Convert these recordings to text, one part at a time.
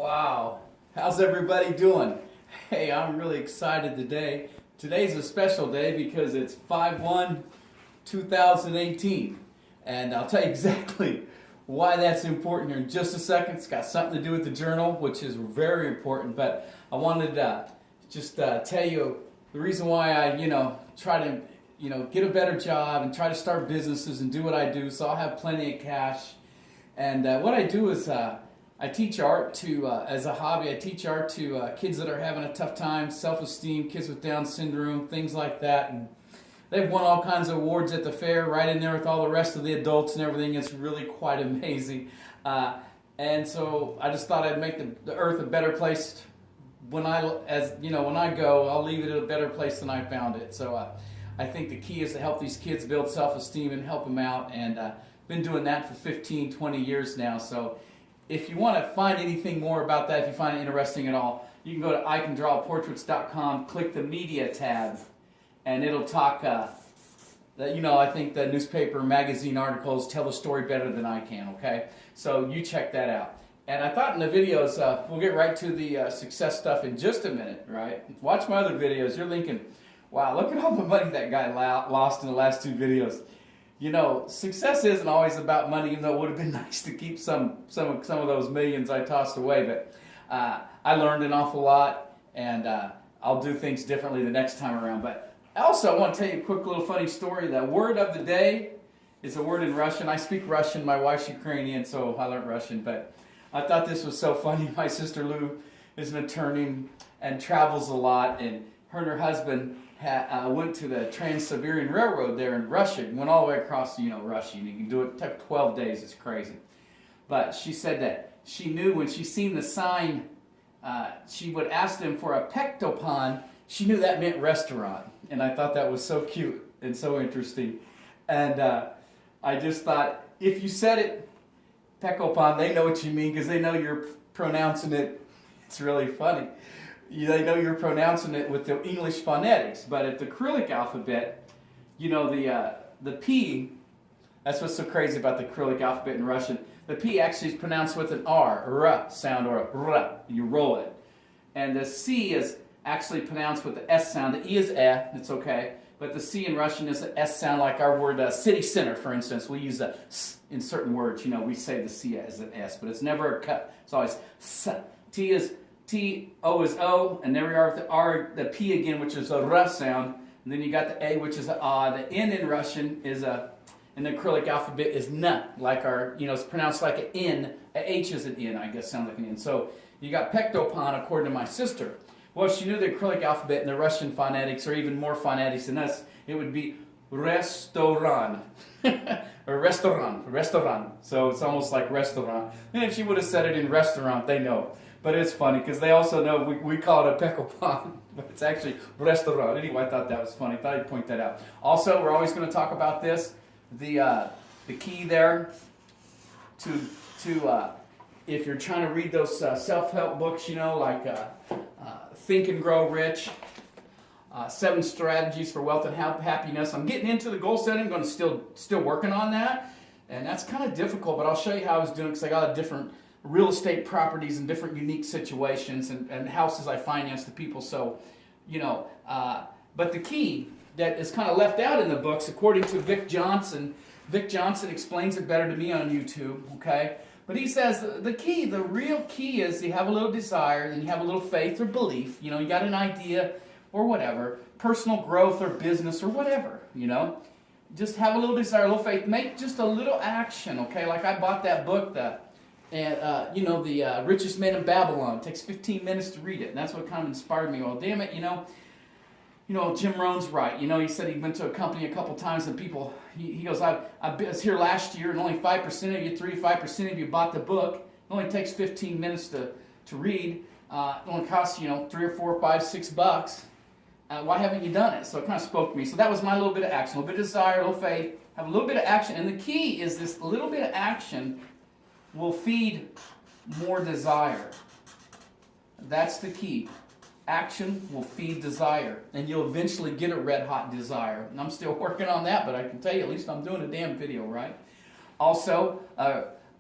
Wow, how's everybody doing? Hey, I'm really excited today. Today's a special day because it's 5/1/2018, and I'll tell you exactly why that's important here in just a second. It's got something to do with the journal, which is very important, but I wanted to just tell you the reason why I, try to, get a better job and try to start businesses and do what I do so I'll have plenty of cash. And what I do is I teach art to, as a hobby, I teach art to kids that are having a tough time, self-esteem, kids with Down syndrome, things like that. And they've won all kinds of awards at the fair, right in there with all the rest of the adults and everything. It's really quite amazing. And so I just thought I'd make the earth a better place. When I go, I'll leave it a better place than I found it. So I think the key is to help these kids build self-esteem and help them out. And been doing that for 15, 20 years now. So if you want to find anything more about that, if you find it interesting at all, you can go to icandrawportraits.com, click the media tab, and it'll talk, I think the newspaper, magazine articles tell the story better than I can, okay? So you check that out. And I thought in the videos, we'll get right to the success stuff in just a minute, right? Watch my other videos. You're thinking, wow, look at all the money that guy lost in the last two videos. Success isn't always about money, even though it would have been nice to keep some of those millions I tossed away. But I learned an awful lot, and I'll do things differently the next time around. But also, I want to tell you a quick little funny story. The word of the day is a word in Russian. I speak Russian. My wife's Ukrainian, so I learned Russian. But I thought this was so funny. My sister Lou is an attorney and travels a lot, and her and her husband went to the Trans-Siberian Railroad there in Russia and went all the way across, Russia. You can do it. It took 12 days. It's crazy. But she said that she knew when she seen the sign, she would ask them for a pektopan. She knew that meant restaurant. And I thought that was so cute and so interesting. And I just thought, if you said it, pektopan, they know what you mean because they know you're pronouncing it. It's really funny. They know you're pronouncing it with the English phonetics, but at the Cyrillic alphabet, the P, that's what's so crazy about the Cyrillic alphabet in Russian, the P actually is pronounced with an R sound, or a R, you roll it. And the C is actually pronounced with the S sound. The E is E, it's okay, but the C in Russian is an S sound, like our word city center, for instance. We use the S in certain words, we say the C as an S, but it's never a cut, it's always S. T is T, O is O, and there we are with the R, the P again, which is a R sound, and then you got the A, which is a A. The N in Russian is in the Cyrillic alphabet is N, like our, it's pronounced like an N, a H is an N, I guess, sounds like an N. So you got pektopan, according to my sister. Well, if she knew the Cyrillic alphabet and the Russian phonetics, or even more phonetics than us, it would be restoran, or restaurant. So it's almost like restaurant. And if she would have said it in restaurant, they know. But it's funny because they also know we call it a pektopan, but it's actually restaurant. Anyway, I thought that was funny. I thought I'd point that out. Also, we're always going to talk about this. The key there to if you're trying to read those self-help books, like Think and Grow Rich, 7 Strategies for Wealth and Happiness. I'm getting into the goal setting. I'm going to still working on that, and that's kind of difficult. But I'll show you how I was doing because I got a different real estate properties in different unique situations and houses I finance to people. So, but the key that is kind of left out in the books, according to Vic Johnson explains it better to me on YouTube, okay? But he says the real key is you have a little desire, then you have a little faith or belief, you got an idea or whatever, personal growth or business or whatever, Just have a little desire, a little faith, make just a little action, okay? Like I bought that book, the Richest Man in Babylon. It takes 15 minutes to read it, and that's what kind of inspired me. Well, damn it, Jim Rohn's right. He said he went to a company a couple times, and people, he goes, I was here last year, and only 5% of you, 5% of you bought the book. It only takes 15 minutes to read. It only costs, $3 or $4, $5, $6. Why haven't you done it? So it kind of spoke to me. So that was my little bit of action, a little bit of desire, a little faith, have a little bit of action. And the key is this little bit of action will feed more desire. That's the key. Action will feed desire, and you'll eventually get a red-hot desire. And I'm still working on that, but I can tell you, at least I'm doing a damn video, right? Also,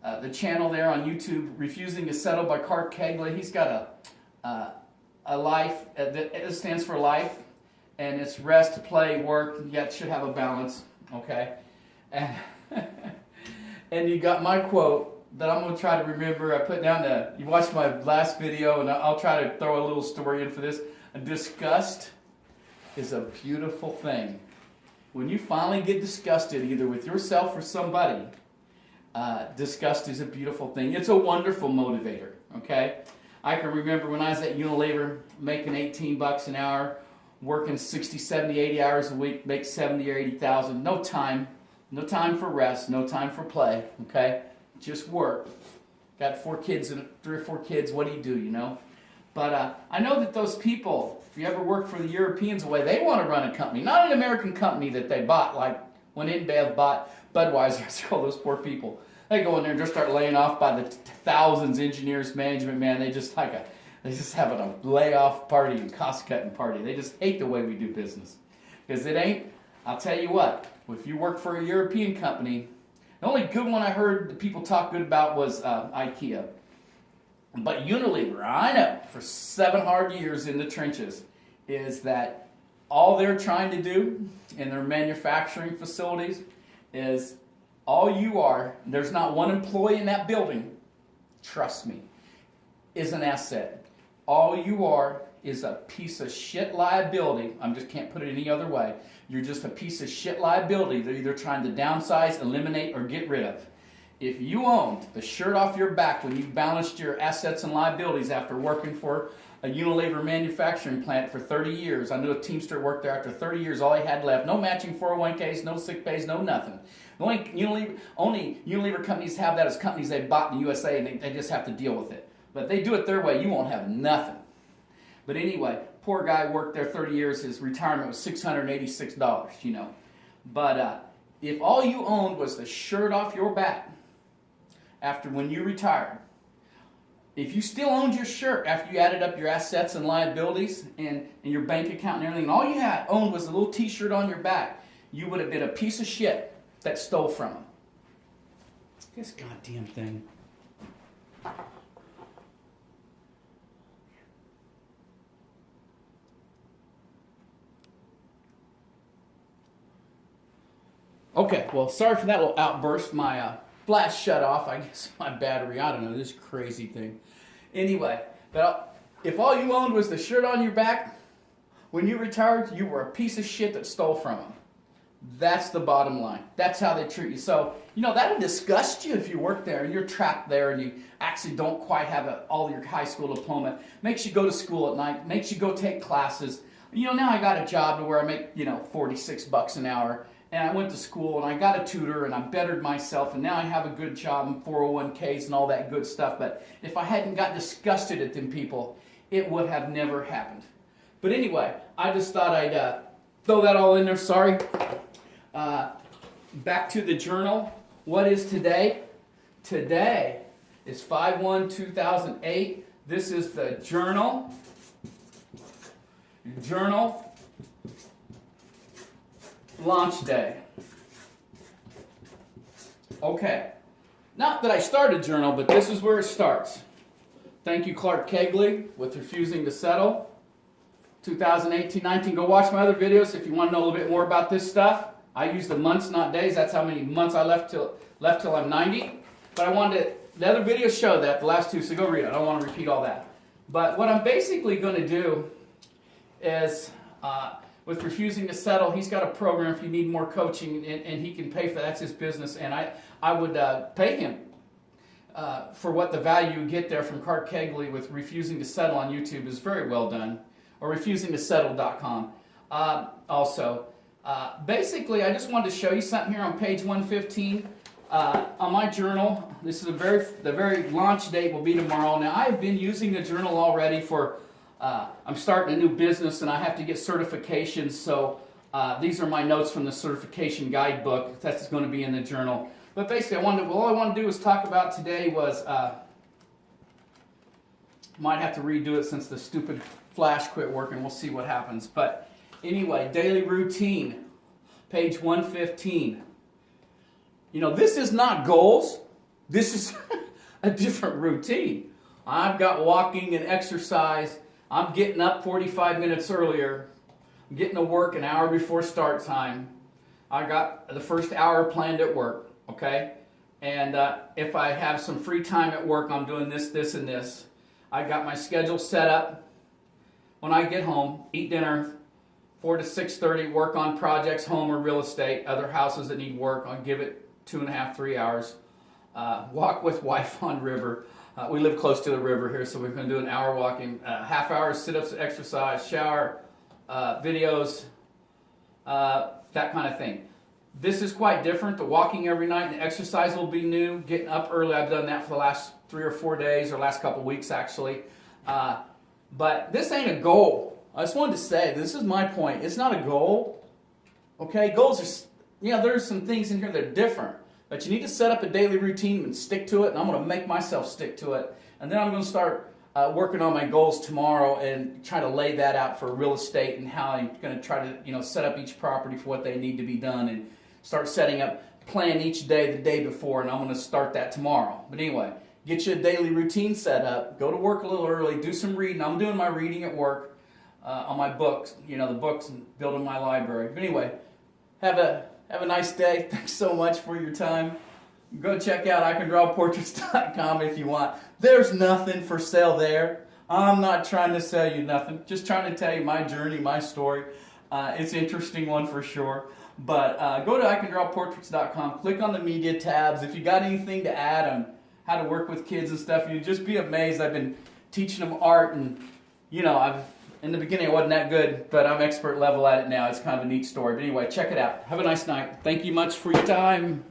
the channel there on YouTube, Refusing to Settle by Clark Kegley. He's got a life, it stands for life, and it's rest, play, work, yet should have a balance, okay? And, and you got my quote that I'm going to try to remember. I put down you watched my last video, and I'll try to throw a little story in for this. Disgust is a beautiful thing. When you finally get disgusted, either with yourself or somebody, disgust is a beautiful thing. It's a wonderful motivator, okay? I can remember when I was at Unilever making $18 an hour, working 60, 70, 80 hours a week, make 70 or 80,000. No time for rest, no time for play, okay? Just work. Got 4 kids, 3 or 4 kids, what do, you know? But I know that those people, if you ever work for the Europeans away, they want to run a company, not an American company that they bought, like when InBev bought Budweiser. I call those poor people. They go in there and just start laying off by the thousands, engineers, management, man. They just have a layoff party and cost cutting party. They just hate the way we do business. Because it ain't, I'll tell you what, if you work for a European company, the only good one I heard people talk good about was IKEA. But Unilever, I know, for 7 hard years in the trenches, is that all they're trying to do in their manufacturing facilities is all you are, there's not one employee in that building, trust me, is an asset. All you are is a piece of shit liability. I just can't put it any other way. You're just a piece of shit liability they're either trying to downsize, eliminate, or get rid of. If you owned the shirt off your back when you balanced your assets and liabilities after working for a Unilever manufacturing plant for 30 years, I knew a Teamster worked there after 30 years, all he had left, no matching 401ks, no sick pays, no nothing. The only Unilever companies have that as companies they bought in the USA, and they just have to deal with it. But if they do it their way, you won't have nothing. But anyway, poor guy worked there 30 years, his retirement was $686, you know. But if all you owned was the shirt off your back after when you retired, if you still owned your shirt after you added up your assets and liabilities and your bank account and everything, and all you had owned was a little t-shirt on your back, you would have been a piece of shit that stole from him. This goddamn thing. Okay, well, sorry for that little outburst. My flash shut off. I guess my battery, I don't know, this crazy thing. Anyway, but if all you owned was the shirt on your back, when you retired, you were a piece of shit that stole from them. That's the bottom line. That's how they treat you. So, you know, that'll disgust you if you work there and you're trapped there and you actually don't quite have all your high school diploma. Makes you go to school at night, makes you go take classes. You know, now I got a job to where I make, $46 an hour. And I went to school and I got a tutor and I bettered myself and now I have a good job and 401ks and all that good stuff. But if I hadn't got disgusted at them people, it would have never happened. But anyway, I just thought I'd throw that all in there. Sorry. Back to the journal. What is today? Today is 5/1/2008. This is the journal. Launch day. Okay. Not that I started journal, but this is where it starts. Thank you, Clark Kegley, with Refusing to Settle. 2018-19. Go watch my other videos if you want to know a little bit more about this stuff. I use the months, not days. That's how many months I left till I'm 90. But the other videos show that, the last 2, so go read it. I don't want to repeat all that. But what I'm basically going to do is, with Refusing to Settle, he's got a program if you need more coaching, and he can pay for that. That's his business, and I would pay him for what the value you get there from Clark Kegley with Refusing to Settle on YouTube is very well done, or refusingtosettle.com. Also, basically, I just wanted to show you something here on page 115 on my journal. This is the very launch date will be tomorrow. Now, I've been using the journal already for. I'm starting a new business and I have to get certifications, so these are my notes from the certification guidebook. That's going to be in the journal. But basically, all I want to do is talk about today was, might have to redo it since the stupid flash quit working. We'll see what happens. But anyway, daily routine, page 115. You know, this is not goals. This is a different routine. I've got walking and exercise. I'm getting up 45 minutes earlier. I'm getting to work an hour before start time. I got the first hour planned at work, okay? And if I have some free time at work, I'm doing this, this, and this. I got my schedule set up. When I get home, eat dinner, 4 to 6:30, work on projects, home or real estate, other houses that need work. I'll give it 2.5, 3 hours. Walk with wife on river. We live close to the river here, so we're going to do an hour walking, half hour sit-ups, exercise, shower, videos, that kind of thing. This is quite different. The walking every night and the exercise will be new. Getting up early, I've done that for the last 3 or 4 days, or last couple of weeks actually. But this ain't a goal. I just wanted to say, this is my point. It's not a goal. Okay, goals are, there's some things in here that are different. But you need to set up a daily routine and stick to it. And I'm going to make myself stick to it. And then I'm going to start working on my goals tomorrow and try to lay that out for real estate and how I'm going to try to, set up each property for what they need to be done and start setting up, plan each day the day before. And I'm going to start that tomorrow. But anyway, get you a daily routine set up. Go to work a little early. Do some reading. I'm doing my reading at work on my books, the books, and building my library. But anyway, have a nice day. Thanks so much for your time. Go check out icondrawportraits.com if you want. There's nothing for sale there. I'm not trying to sell you nothing. Just trying to tell you my journey, my story. It's an interesting one for sure. But go to icondrawportraits.com. Click on the media tabs. If you got anything to add on how to work with kids and stuff, you'd just be amazed. I've been teaching them art, and in the beginning I wasn't that good, but I'm expert level at it now. It's kind of a neat story. But anyway, check it out. Have a nice night. Thank you much for your time.